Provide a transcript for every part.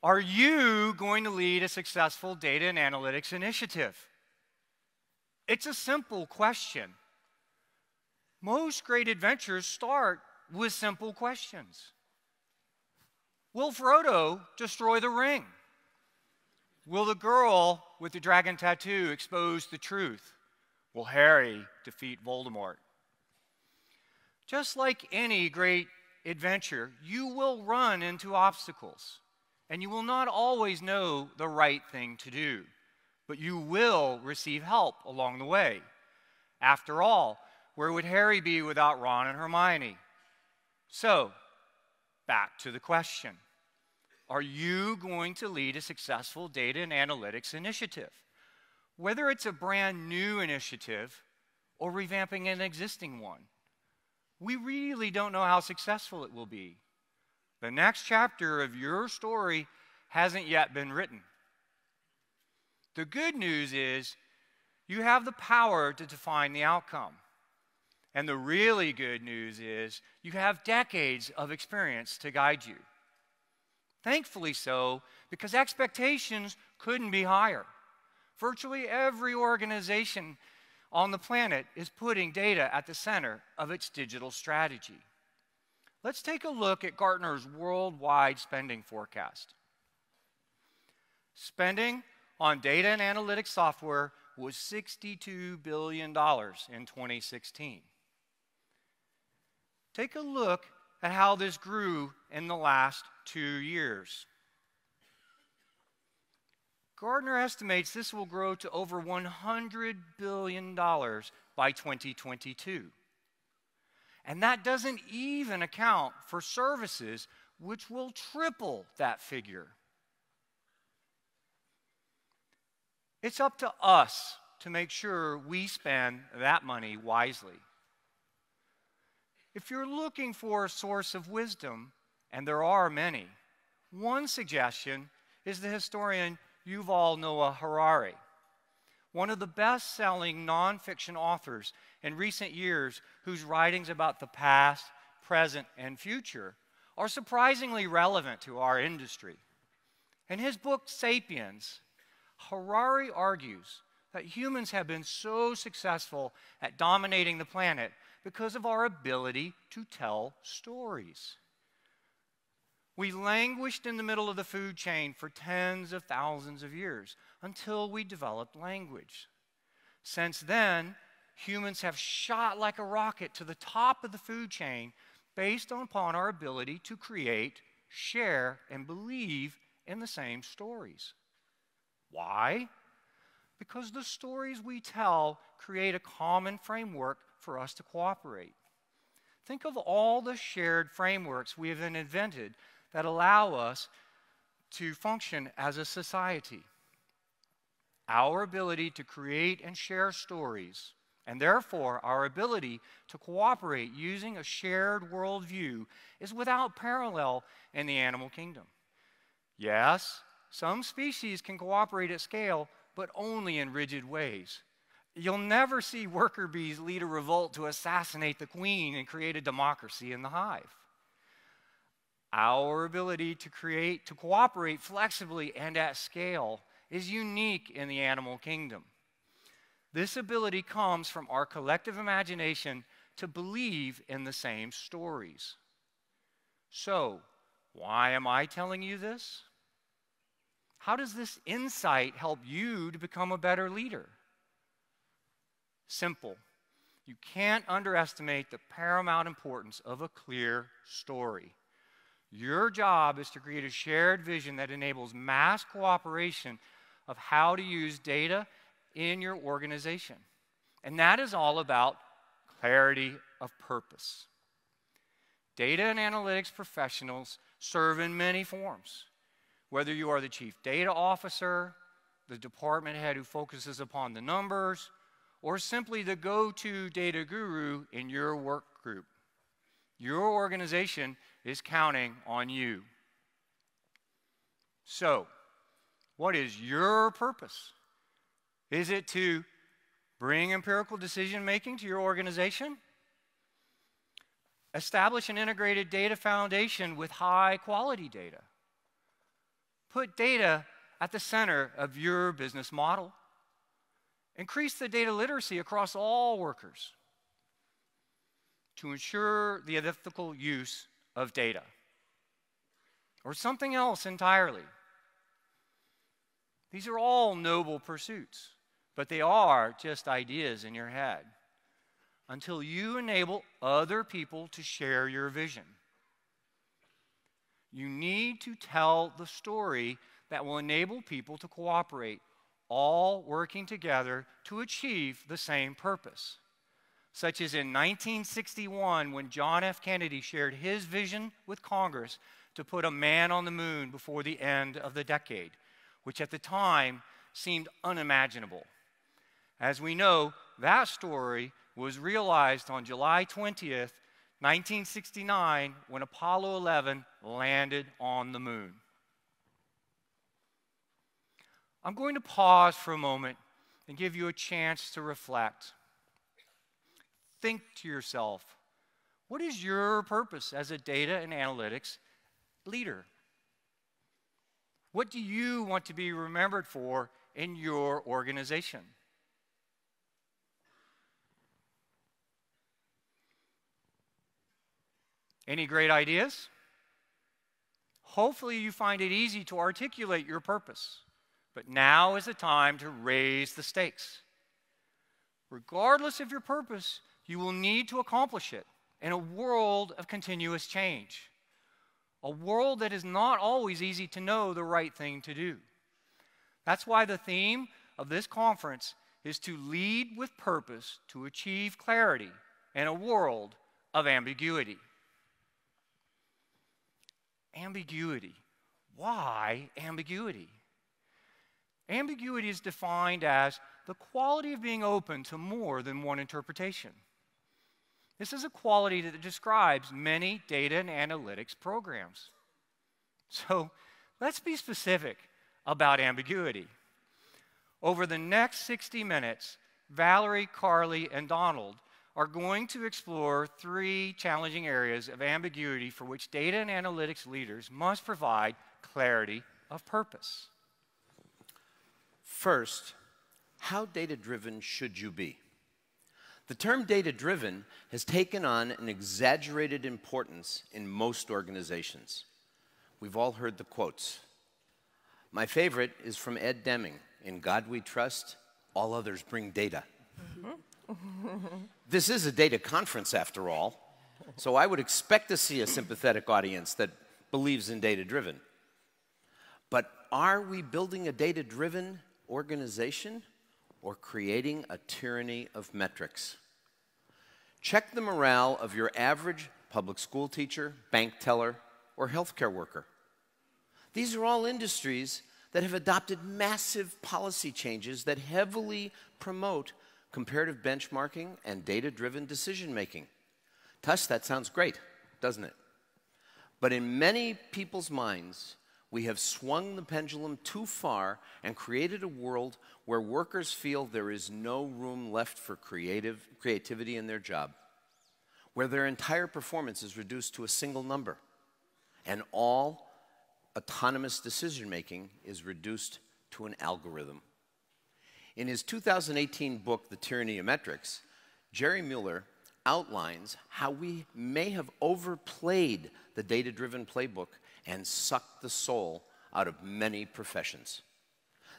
Are you going to lead a successful data and analytics initiative? It's a simple question. Most great adventures start with simple questions. Will Frodo destroy the ring? Will the girl with the dragon tattoo expose the truth? Will Harry defeat Voldemort? Just like any great adventure, you will run into obstacles, and you will not always know the right thing to do, but you will receive help along the way. After all, where would Harry be without Ron and Hermione? So, back to the question. Are you going to lead a successful data and analytics initiative? Whether it's a brand new initiative or revamping an existing one, we really don't know how successful it will be. The next chapter of your story hasn't yet been written. The good news is you have the power to define the outcome. And the really good news is you have decades of experience to guide you. Thankfully so, because expectations couldn't be higher. Virtually every organization on the planet is putting data at the center of its digital strategy. Let's take a look at Gartner's worldwide spending forecast. Spending on data and analytics software was $62 billion in 2016. Take a look at how this grew in the last 2 years. Gartner estimates this will grow to over $100 billion by 2022. And that doesn't even account for services, which will triple that figure. It's up to us to make sure we spend that money wisely. If you're looking for a source of wisdom, and there are many, one suggestion is the historian Yuval Noah Harari, one of the best-selling nonfiction authors in recent years whose writings about the past, present, and future are surprisingly relevant to our industry. In his book, *Sapiens*, Harari argues that humans have been so successful at dominating the planet because of our ability to tell stories. We languished in the middle of the food chain for tens of thousands of years until we developed language. Since then, humans have shot like a rocket to the top of the food chain based upon our ability to create, share, and believe in the same stories. Why? Because the stories we tell create a common framework for us to cooperate. Think of all the shared frameworks we have invented that allow us to function as a society. Our ability to create and share stories, and therefore our ability to cooperate using a shared worldview, is without parallel in the animal kingdom. Yes, some species can cooperate at scale, but only in rigid ways. You'll never see worker bees lead a revolt to assassinate the queen and create a democracy in the hive. Our ability to cooperate flexibly and at scale is unique in the animal kingdom. This ability comes from our collective imagination to believe in the same stories. So, why am I telling you this? How does this insight help you to become a better leader? Simple. You can't underestimate the paramount importance of a clear story. Your job is to create a shared vision that enables mass cooperation of how to use data in your organization. And that is all about clarity of purpose. Data and analytics professionals serve in many forms. Whether you are the chief data officer, the department head who focuses upon the numbers, or simply the go-to data guru in your work group, your organization is counting on you. So, what is your purpose? Is it to bring empirical decision-making to your organization? Establish an integrated data foundation with high-quality data? put data at the center of your business model. Increase the data literacy across all workers to ensure the ethical use of data. Or something else entirely. These are all noble pursuits, but they are just ideas in your head until you enable other people to share your vision. You need to tell the story that will enable people to cooperate, all working together to achieve the same purpose. Such as in 1961, when John F. Kennedy shared his vision with Congress to put a man on the moon before the end of the decade, which at the time seemed unimaginable. As we know, that story was realized on July 20th, 1969, when Apollo 11 landed on the moon. I'm going to pause for a moment and give you a chance to reflect. Think to yourself, what is your purpose as a data and analytics leader? What do you want to be remembered for in your organization? Any great ideas? Hopefully you find it easy to articulate your purpose, but now is the time to raise the stakes. Regardless of your purpose, you will need to accomplish it in a world of continuous change, a world that is not always easy to know the right thing to do. That's why the theme of this conference is to lead with purpose to achieve clarity in a world of ambiguity. Ambiguity. Why ambiguity? Ambiguity is defined as the quality of being open to more than one interpretation. This is a quality that describes many data and analytics programs. So let's be specific about ambiguity. Over the next 60 minutes, Valerie, Carly, and Donald are going to explore 3 challenging areas of ambiguity for which data and analytics leaders must provide clarity of purpose. First, how data-driven should you be? The term data-driven has taken on an exaggerated importance in most organizations. We've all heard the quotes. My favorite is from Ed Deming. In God we trust, all others bring data. This is a data conference, after all, so I would expect to see a sympathetic audience that believes in data-driven. But are we building a data-driven organization or creating a tyranny of metrics? Check the morale of your average public school teacher, bank teller, or healthcare worker. These are all industries that have adopted massive policy changes that heavily promote comparative benchmarking and data-driven decision-making. To us, that sounds great, doesn't it? But in many people's minds, we have swung the pendulum too far and created a world where workers feel there is no room left for creativity in their job, where their entire performance is reduced to a single number, and all autonomous decision-making is reduced to an algorithm. In his 2018 book, The Tyranny of Metrics, Jerry Mueller outlines how we may have overplayed the data-driven playbook and sucked the soul out of many professions.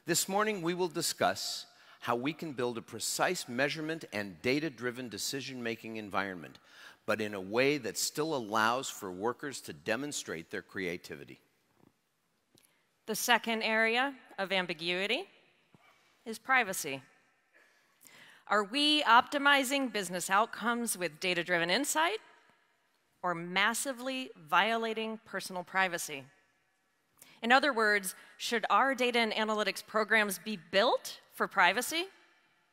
This morning, we will discuss how we can build a precise measurement and data-driven decision-making environment, but in a way that still allows for workers to demonstrate their creativity. The second area of ambiguity is privacy. Are we optimizing business outcomes with data-driven insight or massively violating personal privacy? In other words, should our data and analytics programs be built for privacy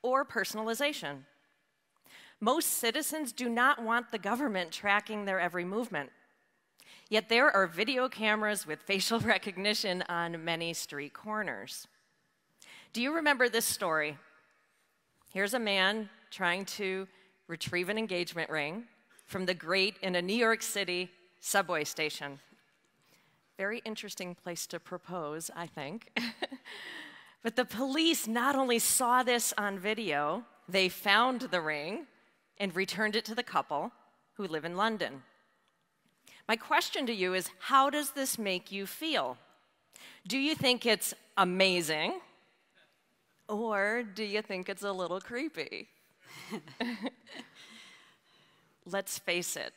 or personalization? Most citizens do not want the government tracking their every movement. Yet there are video cameras with facial recognition on many street corners. Do you remember this story? Here's a man trying to retrieve an engagement ring from the grate in a New York City subway station. Very interesting place to propose, I think. But the police not only saw this on video, they found the ring and returned it to the couple who live in London. My question to you is, how does this make you feel? Do you think it's amazing? Or do you think it's a little creepy? Let's face it.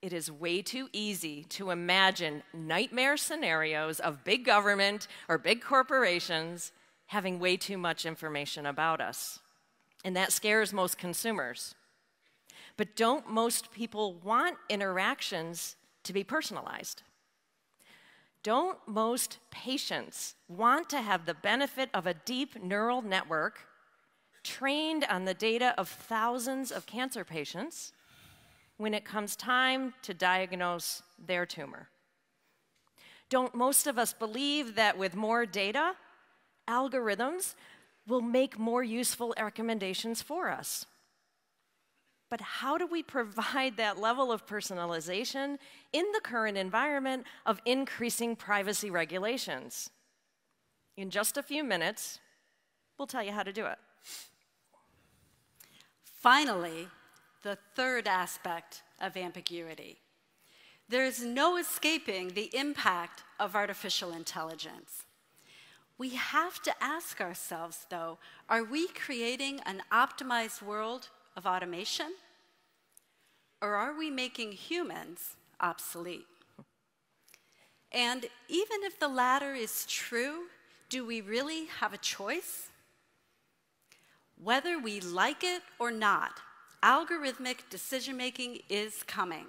It is way too easy to imagine nightmare scenarios of big government or big corporations having way too much information about us. And that scares most consumers. But don't most people want interactions to be personalized? Don't most patients want to have the benefit of a deep neural network trained on the data of thousands of cancer patients when it comes time to diagnose their tumor? Don't most of us believe that with more data, algorithms will make more useful recommendations for us? But how do we provide that level of personalization in the current environment of increasing privacy regulations? In just a few minutes, we'll tell you how to do it. Finally, the third aspect of ambiguity. There is no escaping the impact of artificial intelligence. We have to ask ourselves, though, are we creating an optimized world of automation? Or are we making humans obsolete? And even if the latter is true, do we really have a choice? Whether we like it or not, algorithmic decision-making is coming.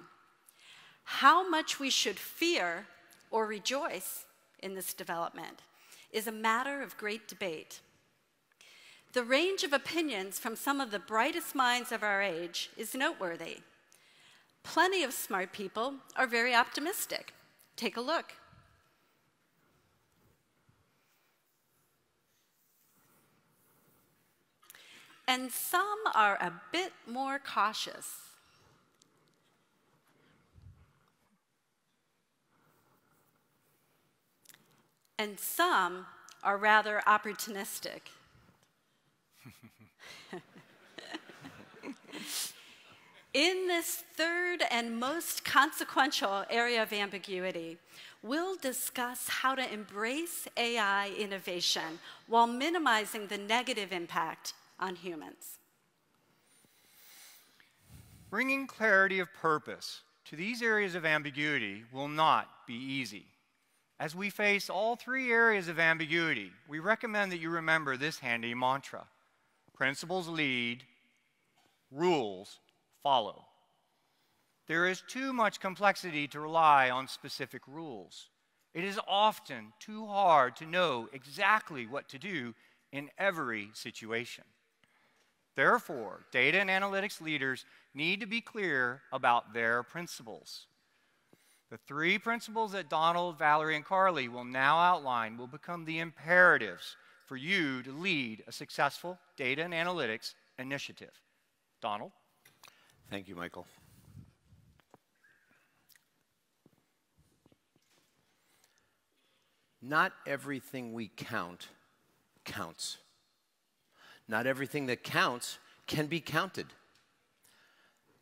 How much we should fear or rejoice in this development is a matter of great debate. The range of opinions from some of the brightest minds of our age is noteworthy. Plenty of smart people are very optimistic. Take a look. And some are a bit more cautious. And some are rather opportunistic. In this third and most consequential area of ambiguity, we'll discuss how to embrace AI innovation while minimizing the negative impact on humans. Bringing clarity of purpose to these areas of ambiguity will not be easy. As we face all three areas of ambiguity, we recommend that you remember this handy mantra: principles lead, rules follow. There is too much complexity to rely on specific rules. It is often too hard to know exactly what to do in every situation. Therefore, data and analytics leaders need to be clear about their principles. The three principles that Donald, Valerie, and Carly will now outline will become the imperatives for you to lead a successful data and analytics initiative. Donald? Thank you, Michael. Not everything we count counts. Not everything that counts can be counted.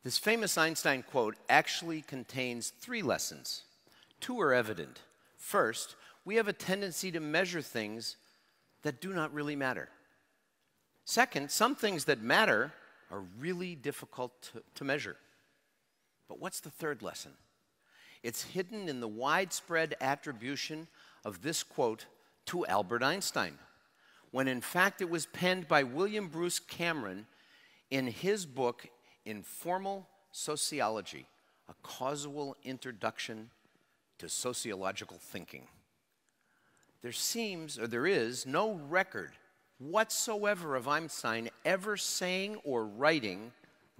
This famous Einstein quote actually contains 3 lessons. 2 are evident. First, we have a tendency to measure things that do not really matter. Second, some things that matter are really difficult to measure. But what's the third lesson? It's hidden in the widespread attribution of this quote to Albert Einstein, when in fact it was penned by William Bruce Cameron in his book, Informal Sociology, a causal introduction to sociological thinking. There is no record whatsoever of Einstein ever saying or writing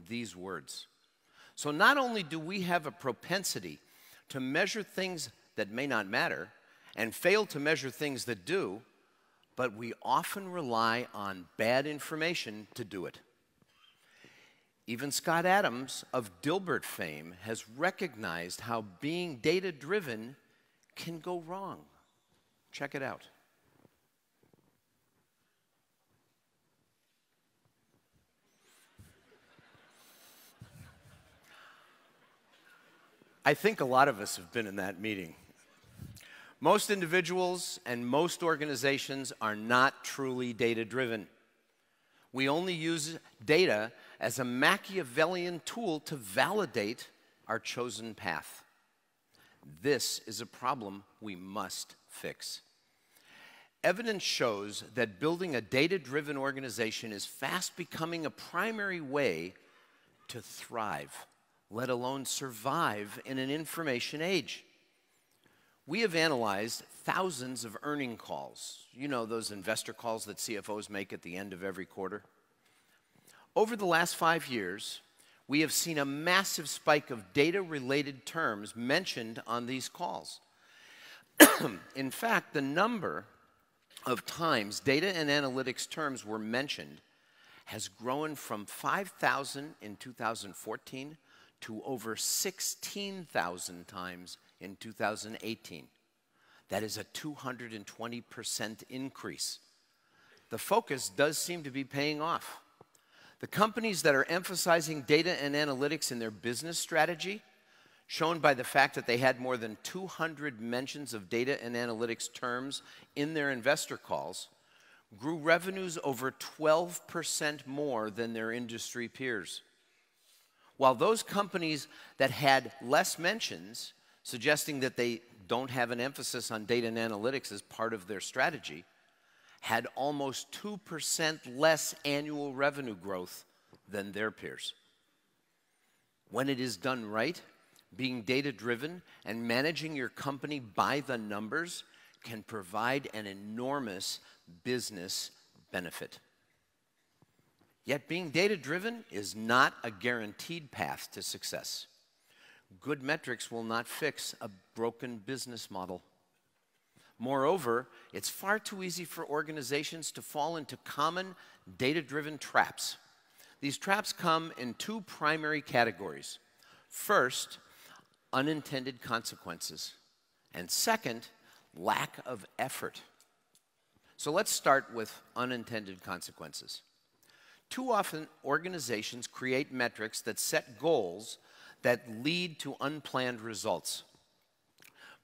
these words. So not only do we have a propensity to measure things that may not matter and fail to measure things that do, but we often rely on bad information to do it. Even Scott Adams of Dilbert fame has recognized how being data-driven can go wrong. Check it out. I think a lot of us have been in that meeting. Most individuals and most organizations are not truly data-driven. We only use data as a Machiavellian tool to validate our chosen path. This is a problem we must fix. Evidence shows that building a data-driven organization is fast becoming a primary way to thrive, let alone survive in an information age. We have analyzed thousands of earning calls. You know, those investor calls that CFOs make at the end of every quarter. Over the last 5 years, we have seen a massive spike of data-related terms mentioned on these calls. In fact, the number of times data and analytics terms were mentioned has grown from 5,000 in 2014 to over 16,000 times in 2018. That is a 220% increase. The focus does seem to be paying off. The companies that are emphasizing data and analytics in their business strategy, shown by the fact that they had more than 200 mentions of data and analytics terms in their investor calls, grew revenues over 12% more than their industry peers. While those companies that had less mentions, suggesting that they don't have an emphasis on data and analytics as part of their strategy, had almost 2% less annual revenue growth than their peers. When it is done right, being data-driven and managing your company by the numbers can provide an enormous business benefit. Yet being data-driven is not a guaranteed path to success. Good metrics will not fix a broken business model. Moreover, it's far too easy for organizations to fall into common data-driven traps. These traps come in two primary categories. First, unintended consequences. And second, lack of effort. So let's start with unintended consequences. Too often, organizations create metrics that set goals that lead to unplanned results.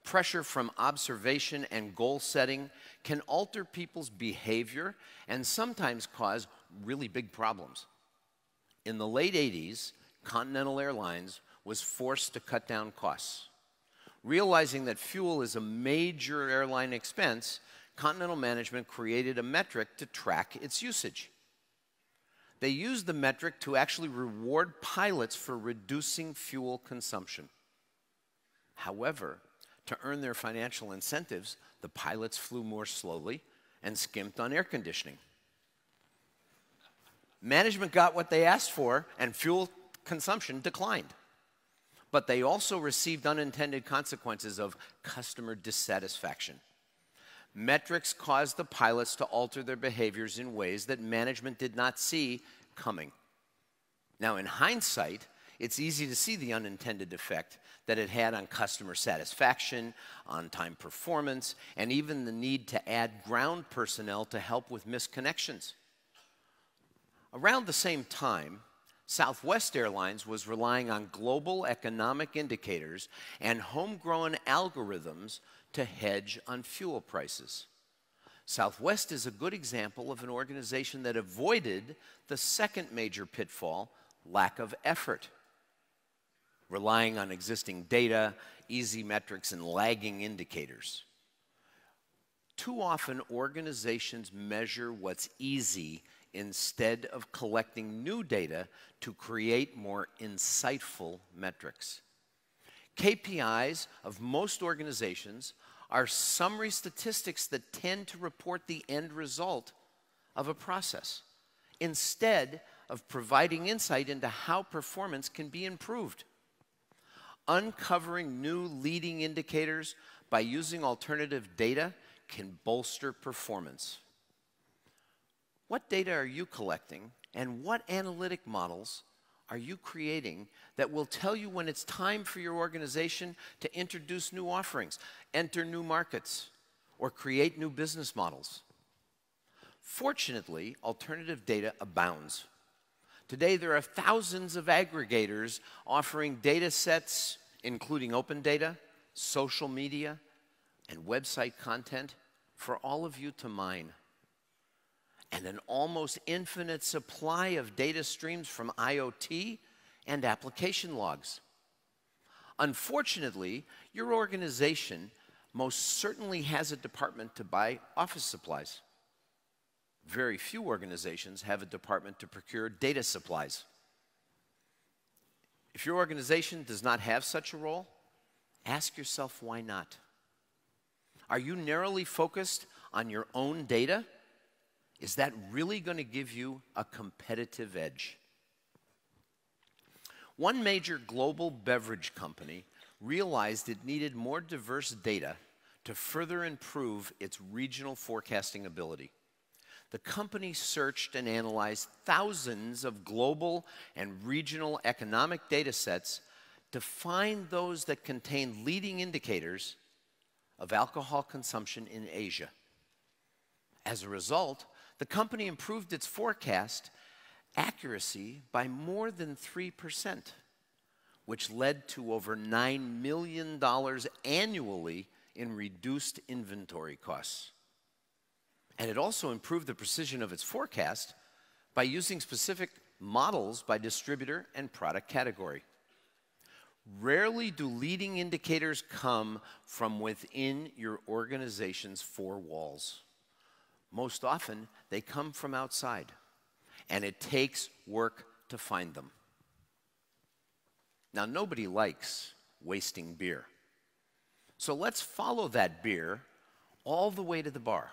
Pressure from observation and goal setting can alter people's behavior and sometimes cause really big problems. In the late 80s, Continental Airlines was forced to cut down costs. Realizing that fuel is a major airline expense, Continental management created a metric to track its usage. They used the metric to actually reward pilots for reducing fuel consumption. However, to earn their financial incentives, the pilots flew more slowly and skimped on air conditioning. Management got what they asked for, and fuel consumption declined. But they also received unintended consequences of customer dissatisfaction. Metrics caused the pilots to alter their behaviors in ways that management did not see coming. Now, in hindsight, it's easy to see the unintended effect that it had on customer satisfaction, on-time performance, and even the need to add ground personnel to help with missed connections. Around the same time, Southwest Airlines was relying on global economic indicators and homegrown algorithms to hedge on fuel prices. Southwest is a good example of an organization that avoided the second major pitfall, lack of effort. Relying on existing data, easy metrics, and lagging indicators. Too often, organizations measure what's easy instead of collecting new data to create more insightful metrics. KPIs of most organizations are summary statistics that tend to report the end result of a process, instead of providing insight into how performance can be improved. Uncovering new leading indicators by using alternative data can bolster performance. What data are you collecting, and what analytic models are you creating that will tell you when it's time for your organization to introduce new offerings, enter new markets, or create new business models? Fortunately, alternative data abounds. Today, there are thousands of aggregators offering data sets, including open data, social media, and website content for all of you to mine. And an almost infinite supply of data streams from IoT and application logs. Unfortunately, your organization most certainly has a department to buy office supplies. Very few organizations have a department to procure data supplies. If your organization does not have such a role, ask yourself why not. Are you narrowly focused on your own data? Is that really going to give you a competitive edge? One major global beverage company realized it needed more diverse data to further improve its regional forecasting ability. The company searched and analyzed thousands of global and regional economic data sets to find those that contained leading indicators of alcohol consumption in Asia. As a result, the company improved its forecast accuracy by more than 3%, which led to over $9 million annually in reduced inventory costs. And it also improved the precision of its forecast by using specific models by distributor and product category. Rarely do leading indicators come from within your organization's four walls. Most often, they come from outside, and it takes work to find them. Now, nobody likes wasting beer. So let's follow that beer all the way to the bar.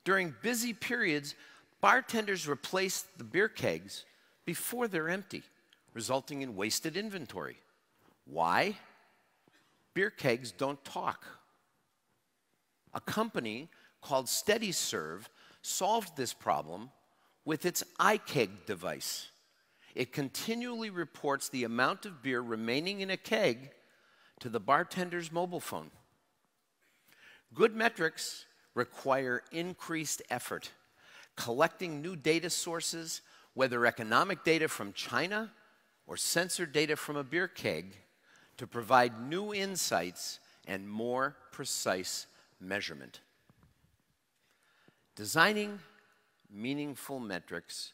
During busy periods, bartenders replace the beer kegs before they're empty, resulting in wasted inventory. Why? Beer kegs don't talk. A company called SteadyServe solved this problem with its iKeg device. It continually reports the amount of beer remaining in a keg to the bartender's mobile phone. Good metrics require increased effort. Collecting new data sources, whether economic data from China or sensor data from a beer keg, to provide new insights and more precise measurement. Designing meaningful metrics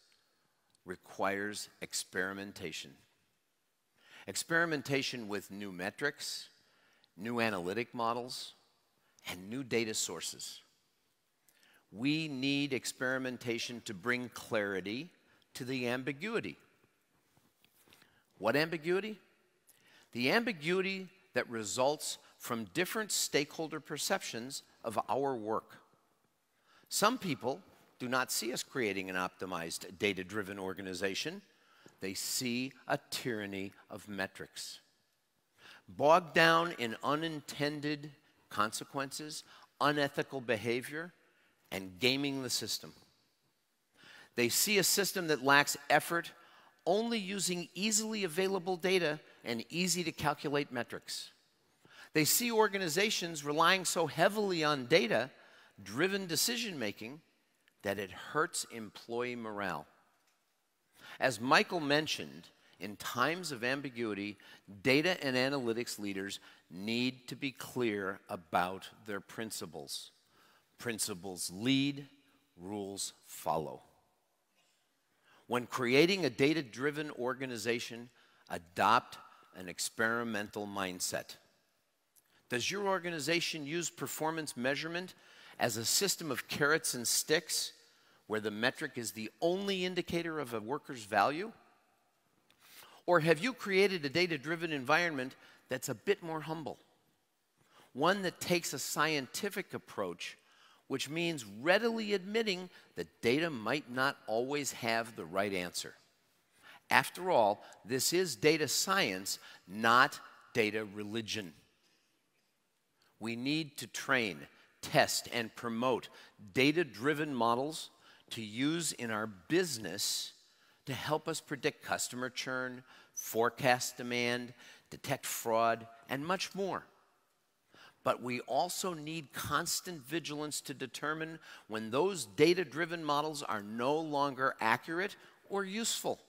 requires experimentation. Experimentation with new metrics, new analytic models, and new data sources. We need experimentation to bring clarity to the ambiguity. What ambiguity? The ambiguity that results from different stakeholder perceptions of our work. Some people do not see us creating an optimized, data-driven organization. They see a tyranny of metrics. Bogged down in unintended consequences, unethical behavior, and gaming the system. They see a system that lacks effort, only using easily available data and easy-to-calculate metrics. They see organizations relying so heavily on data-driven decision-making that it hurts employee morale. As Michael mentioned, in times of ambiguity, data and analytics leaders need to be clear about their principles. Principles lead, rules follow. When creating a data-driven organization, adopt an experimental mindset. Does your organization use performance measurement as a system of carrots and sticks, where the metric is the only indicator of a worker's value? Or have you created a data-driven environment that's a bit more humble? One that takes a scientific approach, which means readily admitting that data might not always have the right answer. After all, this is data science, not data religion. We need to train, test, and promote data-driven models to use in our business to help us predict customer churn, forecast demand, detect fraud, and much more. But we also need constant vigilance to determine when those data-driven models are no longer accurate or useful.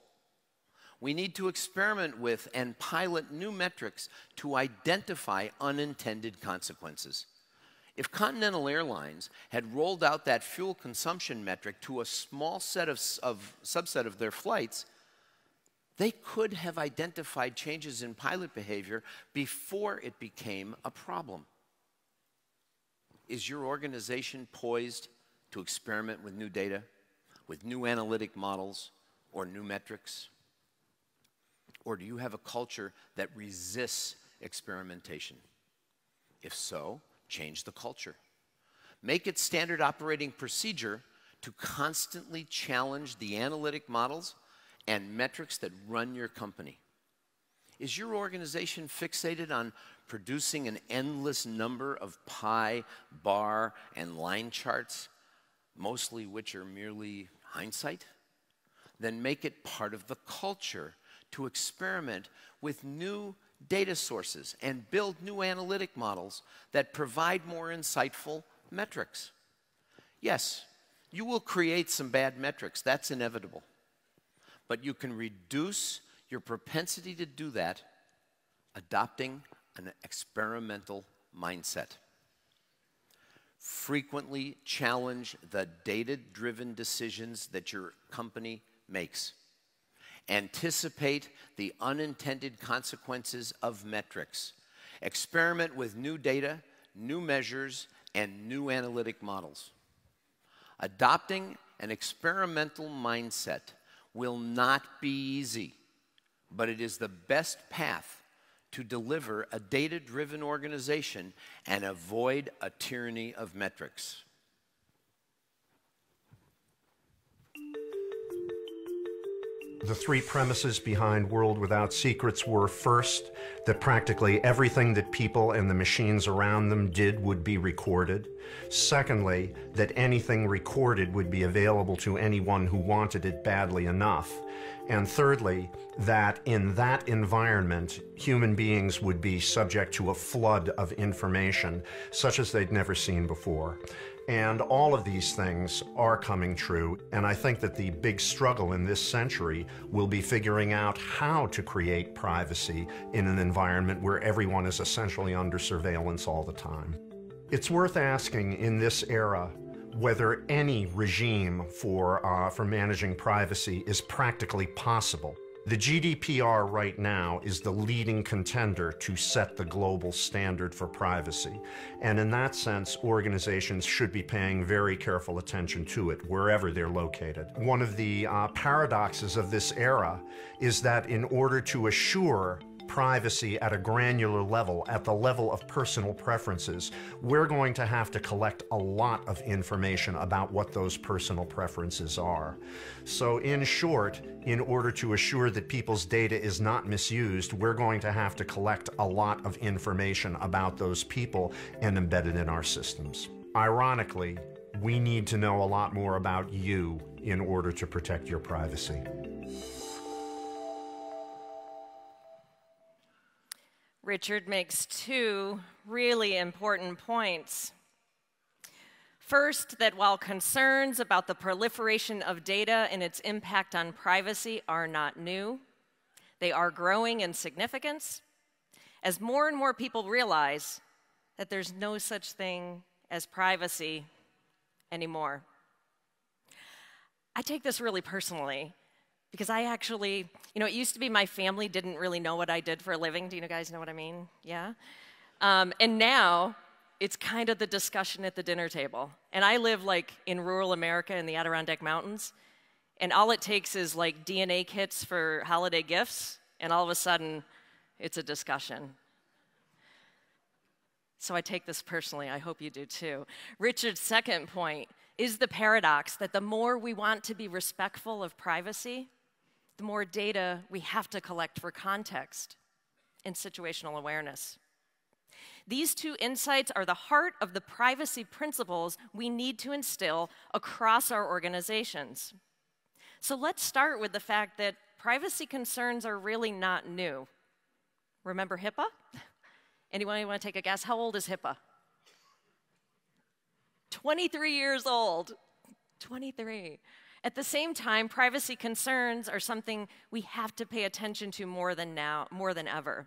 We need to experiment with and pilot new metrics to identify unintended consequences. If Continental Airlines had rolled out that fuel consumption metric to a small subset of their flights, they could have identified changes in pilot behavior before it became a problem. Is your organization poised to experiment with new data, with new analytic models, or new metrics? Or do you have a culture that resists experimentation? If so, change the culture. Make it standard operating procedure to constantly challenge the analytic models and metrics that run your company. Is your organization fixated on producing an endless number of pie, bar, and line charts, mostly which are merely hindsight? Then make it part of the culture to experiment with new data sources and build new analytic models that provide more insightful metrics. Yes, you will create some bad metrics, that's inevitable. But you can reduce your propensity to do that adopting an experimental mindset. Frequently challenge the data-driven decisions that your company makes. Anticipate the unintended consequences of metrics. Experiment with new data, new measures, and new analytic models. Adopting an experimental mindset will not be easy, but it is the best path to deliver a data-driven organization and avoid a tyranny of metrics. The three premises behind World Without Secrets were, first, that practically everything that people and the machines around them did would be recorded. Secondly, that anything recorded would be available to anyone who wanted it badly enough. And thirdly, that in that environment, human beings would be subject to a flood of information, such as they'd never seen before. And all of these things are coming true, and I think that the big struggle in this century will be figuring out how to create privacy in an environment where everyone is essentially under surveillance all the time. It's worth asking in this era whether any regime for managing privacy is practically possible. The GDPR right now is the leading contender to set the global standard for privacy. And in that sense, organizations should be paying very careful attention to it, wherever they're located. One of the paradoxes of this era is that in order to assure privacy at a granular level, at the level of personal preferences, we're going to have to collect a lot of information about what those personal preferences are. So in short, in order to assure that people's data is not misused, we're going to have to collect a lot of information about those people and embed it in our systems. Ironically, we need to know a lot more about you in order to protect your privacy. Richard makes two really important points. First, that while concerns about the proliferation of data and its impact on privacy are not new, they are growing in significance as more and more people realize that there's no such thing as privacy anymore. I take this really personally, because I actually, it used to be my family didn't really know what I did for a living. Do you guys know what I mean? Yeah? And now, it's kind of the discussion at the dinner table. And I live in rural America in the Adirondack Mountains, and all it takes is DNA kits for holiday gifts, and all of a sudden, it's a discussion. So I take this personally. I hope you do too. Richard's second point is the paradox that the more we want to be respectful of privacy, the more data we have to collect for context and situational awareness. These two insights are the heart of the privacy principles we need to instill across our organizations. So let's start with the fact that privacy concerns are really not new. Remember HIPAA? Anyone want to take a guess? How old is HIPAA? 23 years old. 23. At the same time, privacy concerns are something we have to pay attention to more than ever.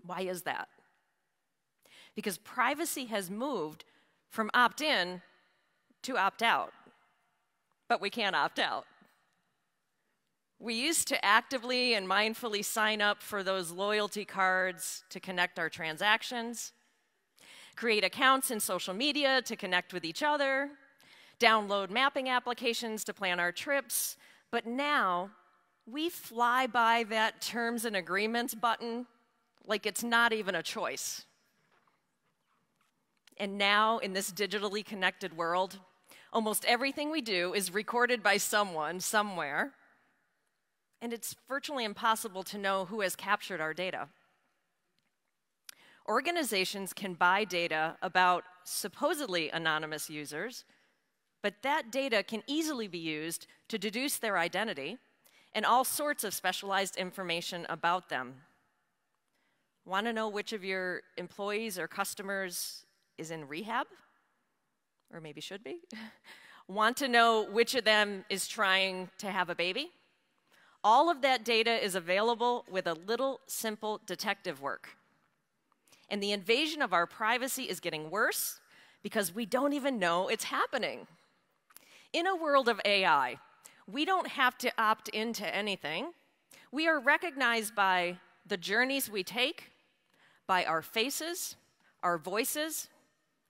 Why is that? Because privacy has moved from opt-in to opt-out, but we can't opt out. We used to actively and mindfully sign up for those loyalty cards to connect our transactions, create accounts in social media to connect with each other, download mapping applications to plan our trips, but now we fly by that terms and agreements button like it's not even a choice. And now, in this digitally connected world, almost everything we do is recorded by someone, somewhere, and it's virtually impossible to know who has captured our data. Organizations can buy data about supposedly anonymous users, but that data can easily be used to deduce their identity and all sorts of specialized information about them. Want to know which of your employees or customers is in rehab? Or maybe should be? Want to know which of them is trying to have a baby? All of that data is available with a little simple detective work. And the invasion of our privacy is getting worse because we don't even know it's happening. In a world of AI, we don't have to opt into anything. We are recognized by the journeys we take, by our faces, our voices,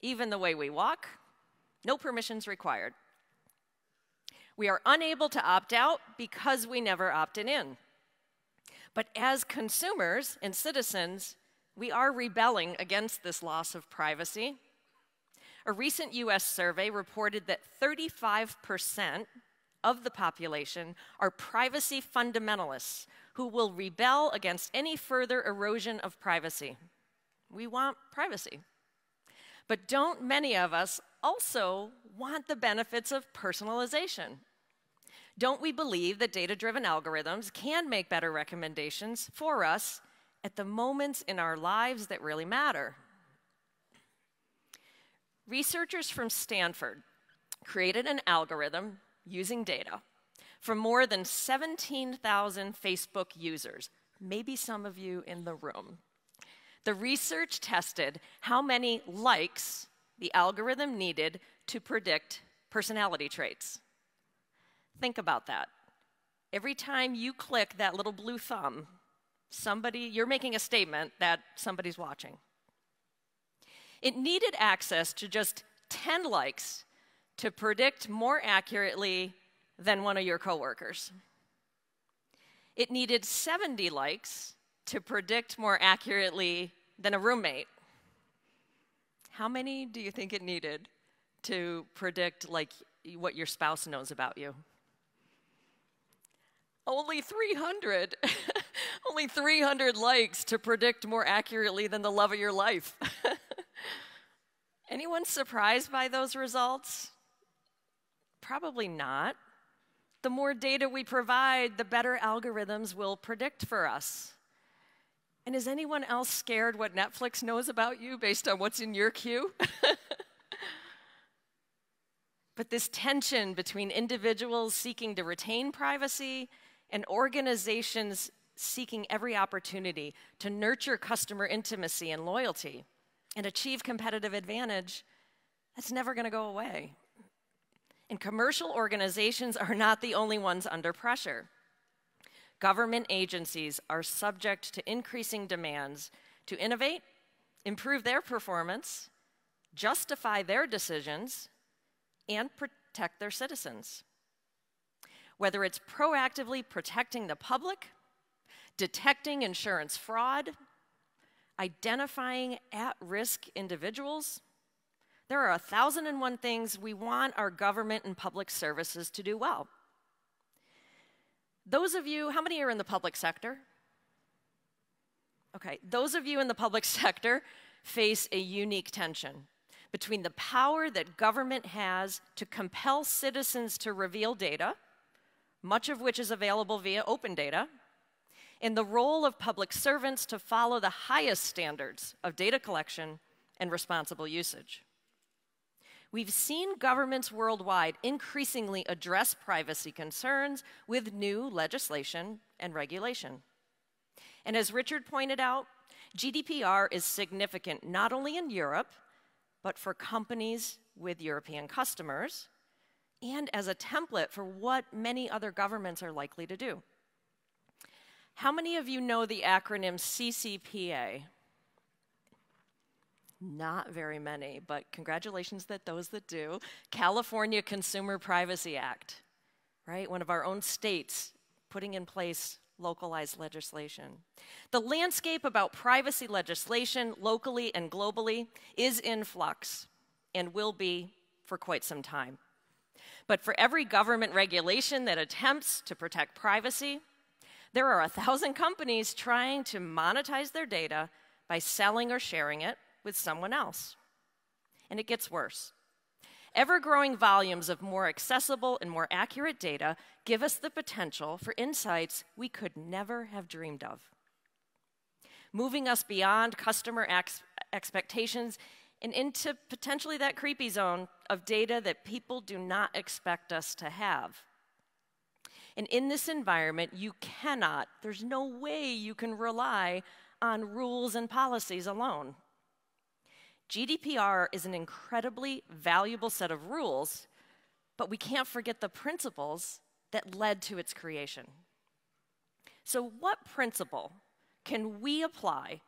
even the way we walk. No permissions required. We are unable to opt out because we never opted in. But as consumers and citizens, we are rebelling against this loss of privacy. A recent US survey reported that 35% of the population are privacy fundamentalists who will rebel against any further erosion of privacy. We want privacy. But don't many of us also want the benefits of personalization? Don't we believe that data-driven algorithms can make better recommendations for us at the moments in our lives that really matter? Researchers from Stanford created an algorithm using data from more than 17,000 Facebook users, maybe some of you in the room. The research tested how many likes the algorithm needed to predict personality traits. Think about that. Every time you click that little blue thumb, you're making a statement that somebody's watching. It needed access to just 10 likes to predict more accurately than one of your coworkers. It needed 70 likes to predict more accurately than a roommate. How many do you think it needed to predict what your spouse knows about you? Only 300. Only 300 likes to predict more accurately than the love of your life. Anyone surprised by those results? Probably not. The more data we provide, the better algorithms will predict for us. And is anyone else scared what Netflix knows about you based on what's in your queue? But this tension between individuals seeking to retain privacy and organizations seeking every opportunity to nurture customer intimacy and loyalty and achieve competitive advantage, that's never going to go away. And commercial organizations are not the only ones under pressure. Government agencies are subject to increasing demands to innovate, improve their performance, justify their decisions, and protect their citizens. Whether it's proactively protecting the public, detecting insurance fraud, identifying at-risk individuals, there are 1,001 things we want our government and public services to do well. Those of you, how many are in the public sector? Okay, those of you in the public sector face a unique tension between the power that government has to compel citizens to reveal data much of which is available via open data, and the role of public servants to follow the highest standards of data collection and responsible usage. We've seen governments worldwide increasingly address privacy concerns with new legislation and regulation. And as Richard pointed out, GDPR is significant not only in Europe, but for companies with European customers, and as a template for what many other governments are likely to do. How many of you know the acronym CCPA? Not very many, but congratulations to those that do. California Consumer Privacy Act, right? One of our own states putting in place localized legislation. The landscape about privacy legislation locally and globally is in flux and will be for quite some time. But for every government regulation that attempts to protect privacy, there are 1,000 companies trying to monetize their data by selling or sharing it with someone else. And it gets worse. Ever-growing volumes of more accessible and more accurate data give us the potential for insights we could never have dreamed of, moving us beyond customer expectations and into potentially that creepy zone of data that people do not expect us to have. And in this environment, there's no way you can rely on rules and policies alone. GDPR is an incredibly valuable set of rules, but we can't forget the principles that led to its creation. So what principle can we apply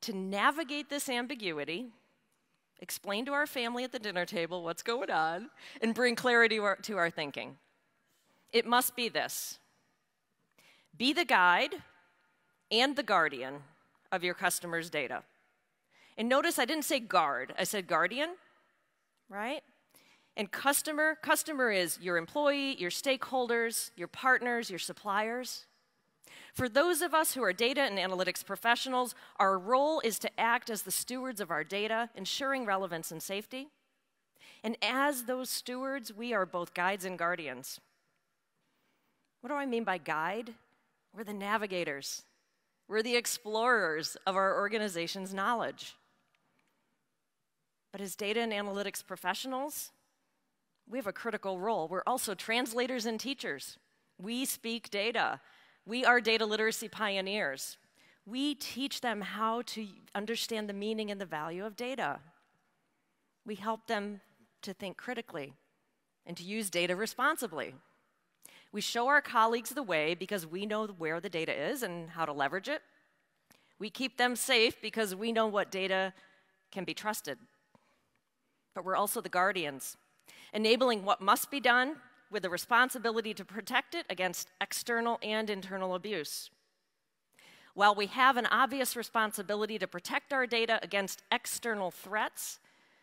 to navigate this ambiguity, explain to our family at the dinner table what's going on, and bring clarity to our thinking? It must be this: be the guide and the guardian of your customers' data. And notice I didn't say guard, I said guardian, right? And customer is your employee, your stakeholders, your partners, your suppliers. For those of us who are data and analytics professionals, our role is to act as the stewards of our data, ensuring relevance and safety. And as those stewards, we are both guides and guardians. What do I mean by guide? We're the navigators. We're the explorers of our organization's knowledge. But as data and analytics professionals, we have a critical role. We're also translators and teachers. We speak data. We are data literacy pioneers. We teach them how to understand the meaning and the value of data. We help them to think critically and to use data responsibly. We show our colleagues the way because we know where the data is and how to leverage it. We keep them safe because we know what data can be trusted. But we're also the guardians, enabling what must be done with the responsibility to protect it against external and internal abuse. While we have an obvious responsibility to protect our data against external threats,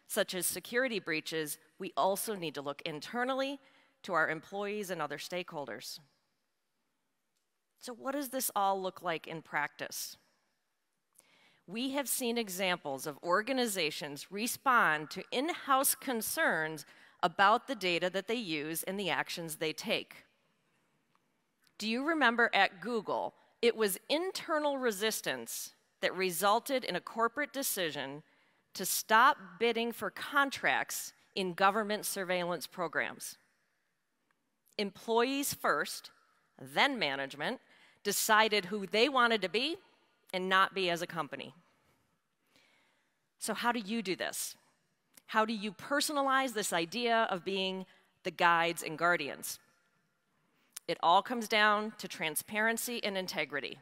such as security breaches, we also need to look internally to our employees and other stakeholders. So what does this all look like in practice? We have seen examples of organizations respond to in-house concerns about the data that they use and the actions they take. Do you remember at Google, it was internal resistance that resulted in a corporate decision to stop bidding for contracts in government surveillance programs? Employees first, then management, decided who they wanted to be and not be as a company. So how do you do this? How do you personalize this idea of being the guides and guardians? It all comes down to transparency and integrity,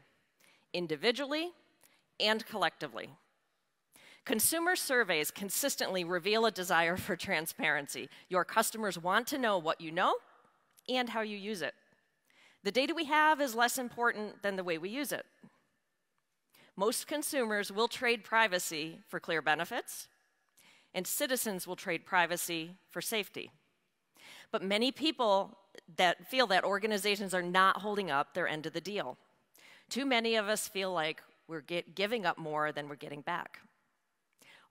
individually and collectively. Consumer surveys consistently reveal a desire for transparency. Your customers want to know what you know and how you use it. The data we have is less important than the way we use it. Most consumers will trade privacy for clear benefits, and citizens will trade privacy for safety. But many people that feel that organizations are not holding up their end of the deal. Too many of us feel like we're giving up more than we're getting back.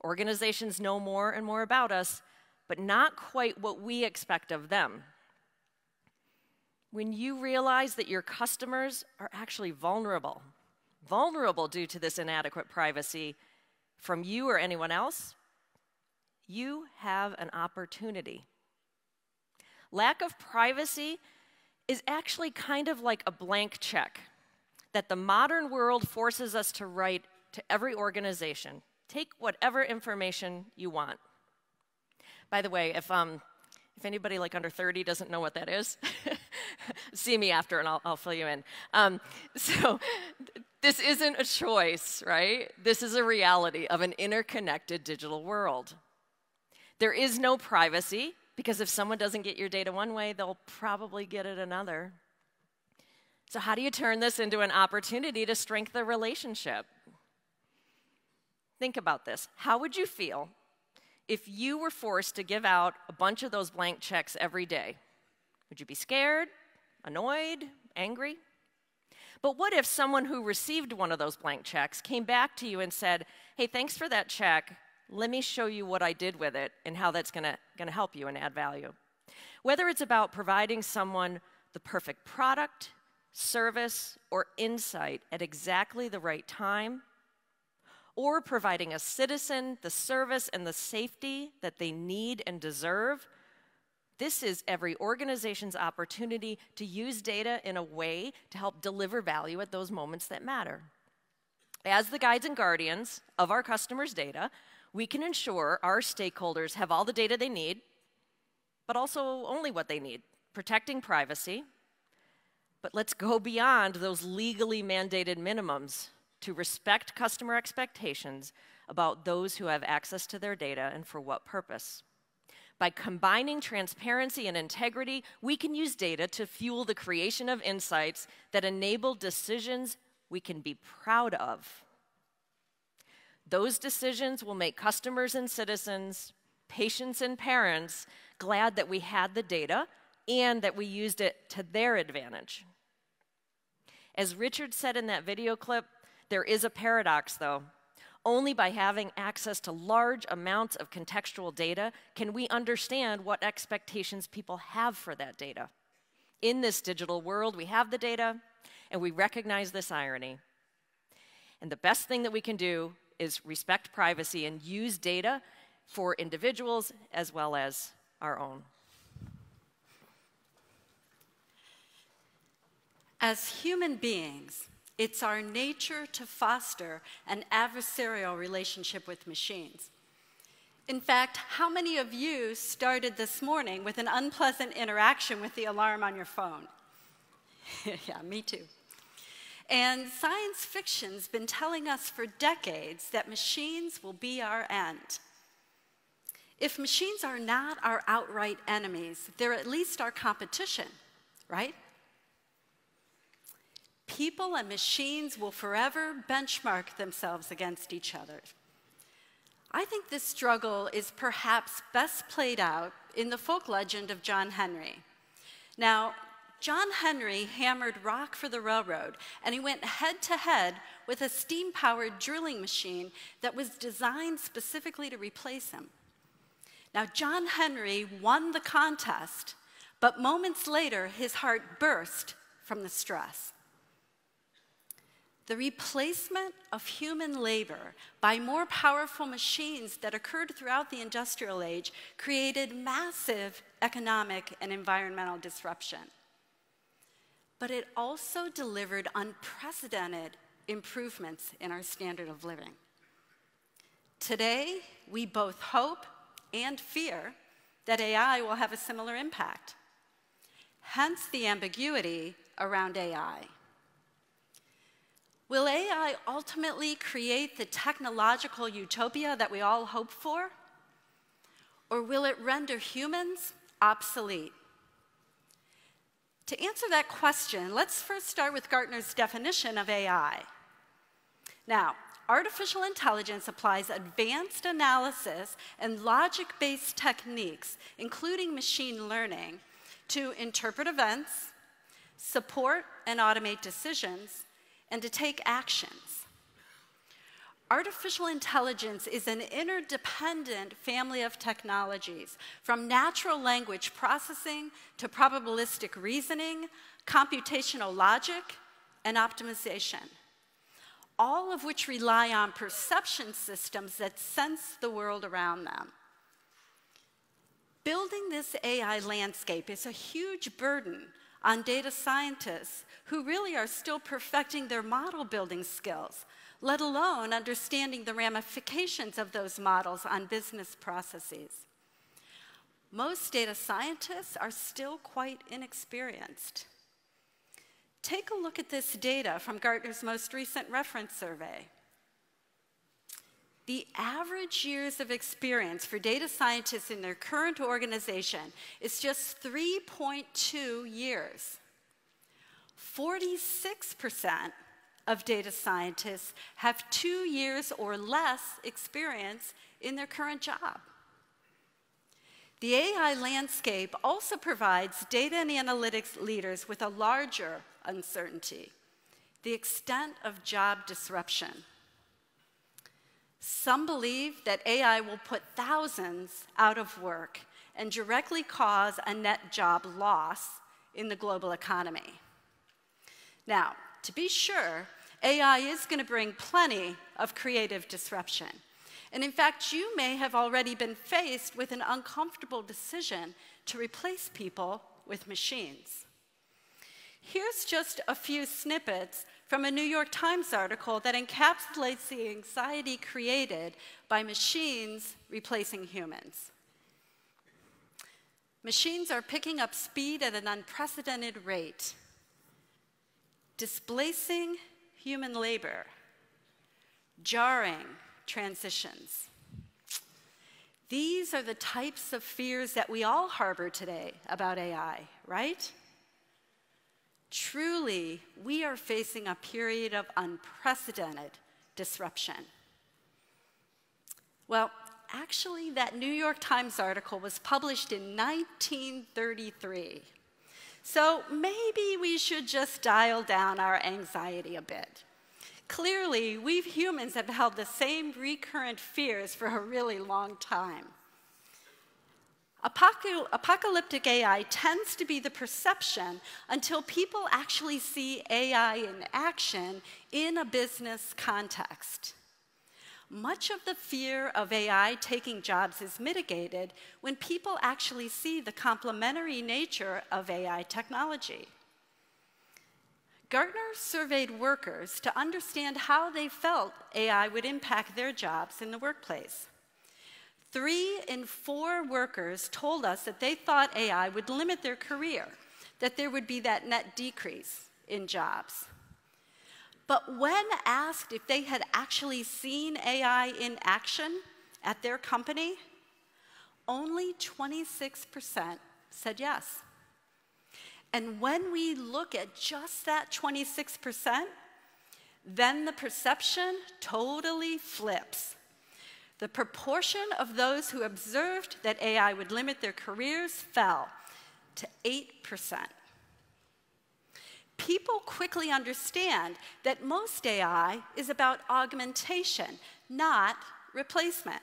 Organizations know more and more about us, but not quite what we expect of them. when you realize that your customers are actually vulnerable due to this inadequate privacy from you or anyone else, you have an opportunity. Lack of privacy is actually kind of like a blank check that the modern world forces us to write to every organization. Take whatever information you want. By the way, if anybody like under 30 doesn't know what that is, see me after and I'll fill you in. So this isn't a choice, right? This is a reality of an interconnected digital world. There is no privacy because if someone doesn't get your data one way, they'll probably get it another. So how do you turn this into an opportunity to strengthen the relationship? Think about this. How would you feel if you were forced to give out a bunch of those blank checks every day? Would you be scared, annoyed, angry? But what if someone who received one of those blank checks came back to you and said, hey, thanks for that check. Let me show you what I did with it and how that's gonna help you and add value. Whether it's about providing someone the perfect product, service, or insight at exactly the right time, or providing a citizen the service and the safety that they need and deserve, this is every organization's opportunity to use data in a way to help deliver value at those moments that matter. As the guides and guardians of our customers' data, we can ensure our stakeholders have all the data they need, but also only what they need, protecting privacy. But let's go beyond those legally mandated minimums to respect customer expectations about those who have access to their data and for what purpose. By combining transparency and integrity, we can use data to fuel the creation of insights that enable decisions we can be proud of. Those decisions will make customers and citizens, patients and parents glad that we had the data and that we used it to their advantage. As Richard said in that video clip, there is a paradox, though. Only by having access to large amounts of contextual data can we understand what expectations people have for that data. In this digital world, we have the data, and we recognize this irony. And the best thing that we can do is respect privacy and use data for individuals as well as our own. As human beings, it's our nature to foster an adversarial relationship with machines. In fact, how many of you started this morning with an unpleasant interaction with the alarm on your phone? Yeah, me too. And science fiction's been telling us for decades that machines will be our end. If machines are not our outright enemies, they're at least our competition, right? People and machines will forever benchmark themselves against each other. I think this struggle is perhaps best played out in the folk legend of John Henry. Now, John Henry hammered rock for the railroad, and he went head-to-head with a steam-powered drilling machine that was designed specifically to replace him. Now, John Henry won the contest, but moments later, his heart burst from the stress. The replacement of human labor by more powerful machines that occurred throughout the industrial age created massive economic and environmental disruption. But it also delivered unprecedented improvements in our standard of living. Today, we both hope and fear that AI will have a similar impact. Hence the ambiguity around AI. Will AI ultimately create the technological utopia that we all hope for? Or will it render humans obsolete? To answer that question, let's first start with Gartner's definition of AI. Now, artificial intelligence applies advanced analysis and logic-based techniques, including machine learning, to interpret events, support and automate decisions, and to take actions. artificial intelligence is an interdependent family of technologies, from natural language processing to probabilistic reasoning, computational logic, and optimization, all of which rely on perception systems that sense the world around them. Building this AI landscape is a huge burden on data scientists who really are still perfecting their model building skills, let alone understanding the ramifications of those models on business processes. Most data scientists are still quite inexperienced. Take a look at this data from Gartner's most recent reference survey. The average years of experience for data scientists in their current organization is just 3.2 years. 46% of data scientists have 2 years or less experience in their current job. The AI landscape also provides data and analytics leaders with a larger uncertainty: the extent of job disruption. Some believe that AI will put thousands out of work and directly cause a net job loss in the global economy. Now, to be sure, AI is going to bring plenty of creative disruption. And in fact, you may have already been faced with an uncomfortable decision to replace people with machines. Here's just a few snippets from a New York Times article that encapsulates the anxiety created by machines replacing humans. Machines are picking up speed at an unprecedented rate, displacing human labor, jarring transitions. These are the types of fears that we all harbor today about AI, right? Truly, we are facing a period of unprecedented disruption. Well, actually, that New York Times article was published in 1933. So maybe we should just dial down our anxiety a bit. Clearly, we humans have held the same recurrent fears for a really long time. Apocalyptic AI tends to be the perception until people actually see AI in action in a business context. Much of the fear of AI taking jobs is mitigated when people actually see the complementary nature of AI technology. Gartner surveyed workers to understand how they felt AI would impact their jobs in the workplace. 3 in 4 workers told us that they thought AI would limit their career, that there would be that net decrease in jobs. But when asked if they had actually seen AI in action at their company, only 26% said yes. And when we look at just that 26%, then the perception totally flips. The proportion of those who observed that AI would limit their careers fell to 8%. People quickly understand that most AI is about augmentation, not replacement.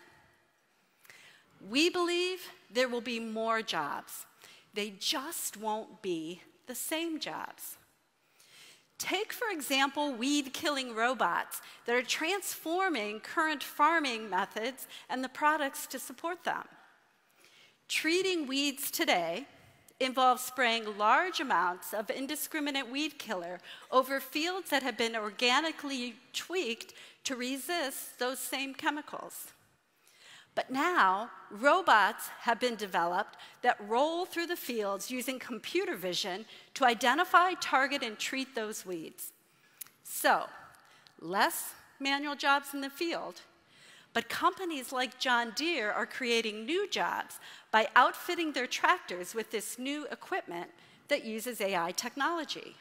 We believe there will be more jobs. They just won't be the same jobs. Take, for example, weed-killing robots that are transforming current farming methods and the products to support them. Treating weeds today involves spraying large amounts of indiscriminate weed killer over fields that have been organically tweaked to resist those same chemicals. But now, robots have been developed that roll through the fields using computer vision to identify, target, and treat those weeds. So, less manual jobs in the field, but companies like John Deere are creating new jobs by outfitting their tractors with this new equipment that uses AI technology.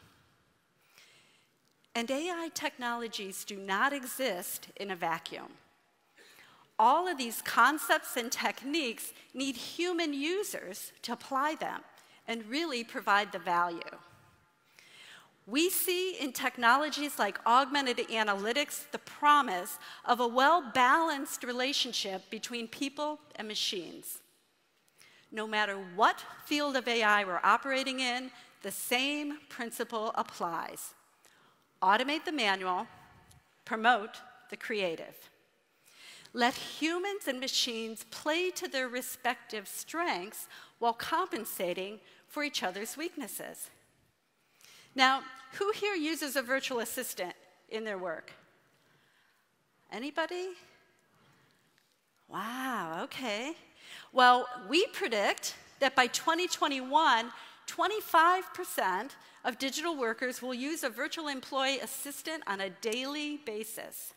And AI technologies do not exist in a vacuum. All of these concepts and techniques need human users to apply them and really provide the value. We see in technologies like augmented analytics the promise of a well-balanced relationship between people and machines. No matter what field of AI we're operating in, the same principle applies. Automate the manual, promote the creative. Let humans and machines play to their respective strengths while compensating for each other's weaknesses. Now, who here uses a virtual assistant in their work? Anybody? Wow, okay. Well, we predict that by 2021, 25% of digital workers will use a virtual employee assistant on a daily basis.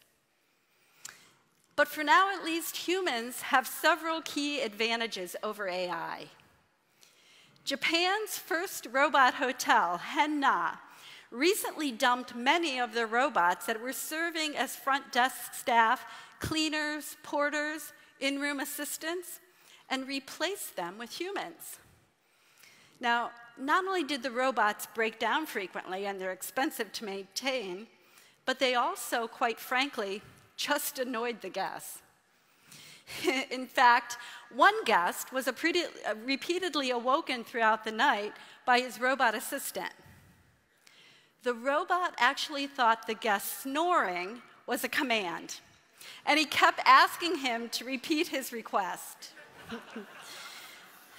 But for now, at least, humans have several key advantages over AI. Japan's first robot hotel, Henna, recently dumped many of their robots that were serving as front desk staff, cleaners, porters, in-room assistants, and replaced them with humans. Now, not only did the robots break down frequently and they're expensive to maintain, but they also, quite frankly, just annoyed the guests. In fact, one guest was repeatedly awoken throughout the night by his robot assistant. The robot actually thought the guest snoring was a command, and he kept asking him to repeat his request.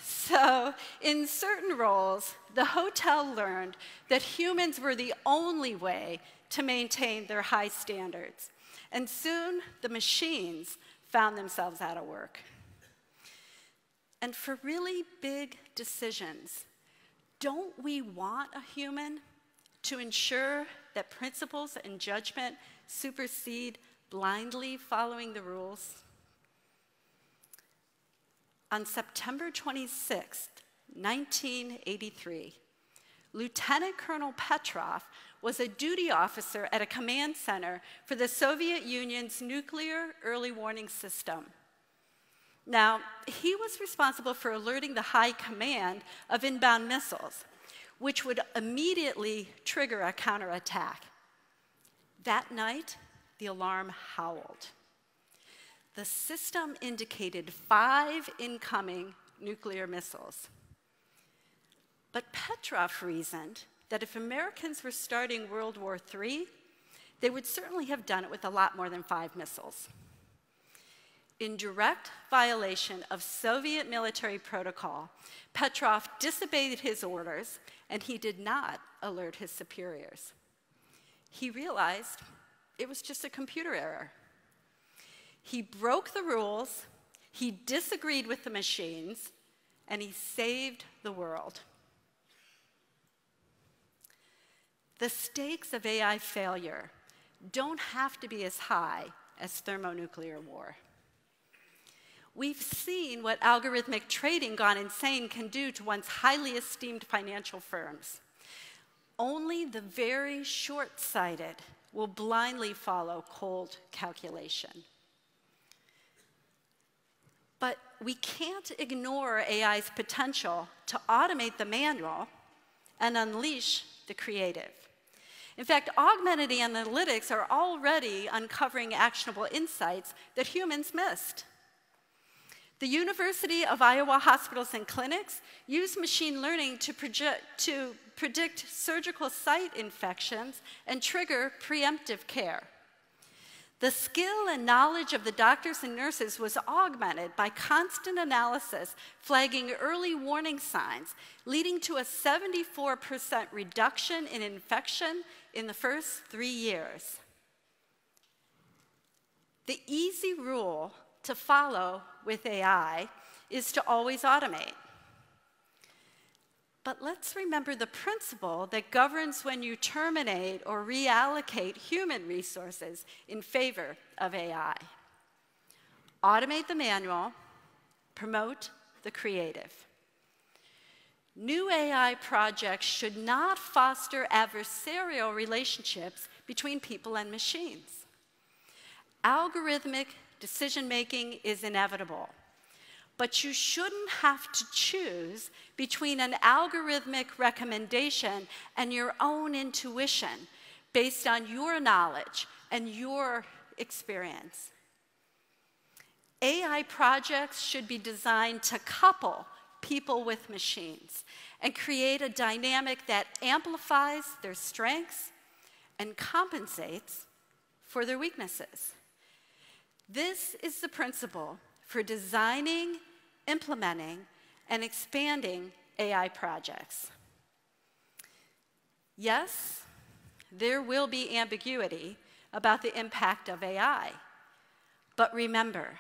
So, in certain roles, the hotel learned that humans were the only way to maintain their high standards. And soon, the machines found themselves out of work. And for really big decisions, don't we want a human to ensure that principles and judgment supersede blindly following the rules? On September 26, 1983, Lieutenant Colonel Petrov was a duty officer at a command center for the Soviet Union's nuclear early warning system. Now, he was responsible for alerting the high command of inbound missiles, which would immediately trigger a counterattack. That night, the alarm howled. The system indicated 5 incoming nuclear missiles. But Petrov reasoned that if Americans were starting World War III, they would certainly have done it with a lot more than 5 missiles. In direct violation of Soviet military protocol, Petrov disobeyed his orders, and he did not alert his superiors. He realized it was just a computer error. He broke the rules, he disagreed with the machines, and he saved the world. The stakes of AI failure don't have to be as high as thermonuclear war. We've seen what algorithmic trading gone insane can do to once highly esteemed financial firms. Only the very short-sighted will blindly follow cold calculation. But we can't ignore AI's potential to automate the manual and unleash the creative. In fact, augmented analytics are already uncovering actionable insights that humans missed. The University of Iowa Hospitals and Clinics use machine learning to predict surgical site infections and trigger preemptive care. The skill and knowledge of the doctors and nurses was augmented by constant analysis flagging early warning signs, leading to a 74% reduction in infection in the first 3 years. The easy rule to follow with AI is to always automate. But let's remember the principle that governs when you terminate or reallocate human resources in favor of AI. Automate the manual, promote the creative. New AI projects should not foster adversarial relationships between people and machines. Algorithmic decision-making is inevitable, but you shouldn't have to choose between an algorithmic recommendation and your own intuition based on your knowledge and your experience. AI projects should be designed to couple people with machines and create a dynamic that amplifies their strengths and compensates for their weaknesses. This is the principle for designing, implementing, and expanding AI projects. Yes, there will be ambiguity about the impact of AI, but remember,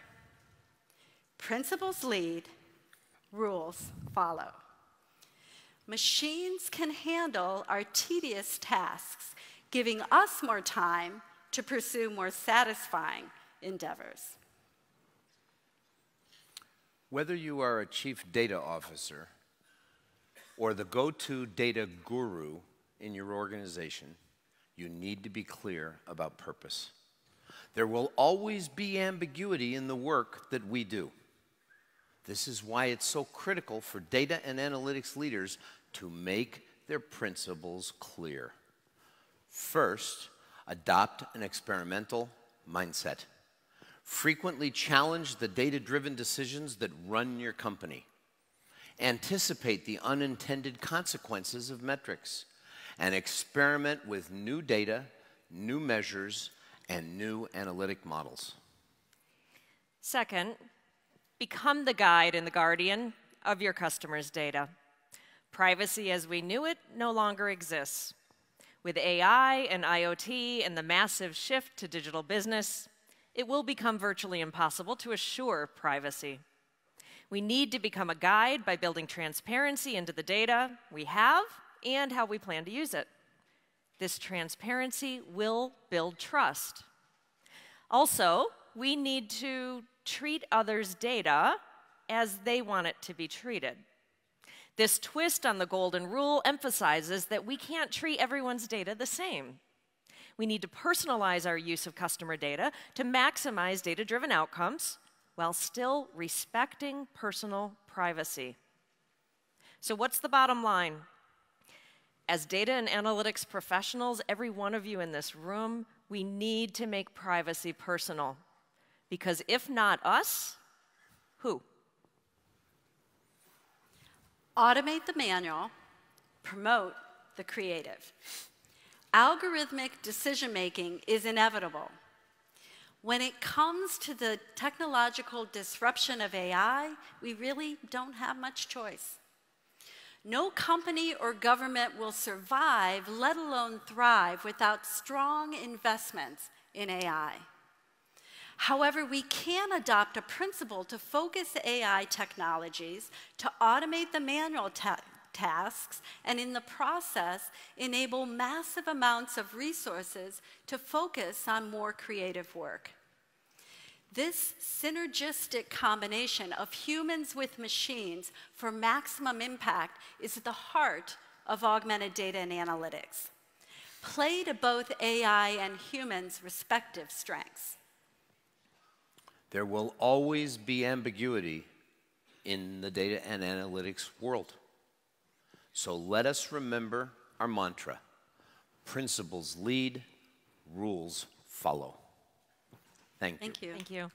principles lead, rules follow. Machines can handle our tedious tasks, giving us more time to pursue more satisfying endeavors. Whether you are a chief data officer or the go-to data guru in your organization, you need to be clear about purpose. There will always be ambiguity in the work that we do. This is why it's so critical for data and analytics leaders to make their principles clear. First, adopt an experimental mindset. Frequently challenge the data-driven decisions that run your company. Anticipate the unintended consequences of metrics, and experiment with new data, new measures, and new analytic models. Second, become the guide and the guardian of your customers' data. Privacy as we knew it no longer exists. With AI and IoT and the massive shift to digital business, it will become virtually impossible to assure privacy. We need to become a guide by building transparency into the data we have and how we plan to use it. This transparency will build trust. Also, we need to treat others' data as they want it to be treated. This twist on the golden rule emphasizes that we can't treat everyone's data the same. We need to personalize our use of customer data to maximize data-driven outcomes while still respecting personal privacy. So what's the bottom line? As data and analytics professionals, every one of you in this room, we need to make privacy personal. Because if not us, who? Automate the manual, promote the creative. Algorithmic decision-making is inevitable. When it comes to the technological disruption of AI, we really don't have much choice. No company or government will survive, let alone thrive, without strong investments in AI. However, we can adopt a principle to focus AI technologies to automate the manual tasks and in the process enable massive amounts of resources to focus on more creative work. This synergistic combination of humans with machines for maximum impact is at the heart of augmented data and analytics. Play to both AI and humans' respective strengths. There will always be ambiguity in the data and analytics world. So let us remember our mantra: principles lead, rules follow. Thank you. Thank you.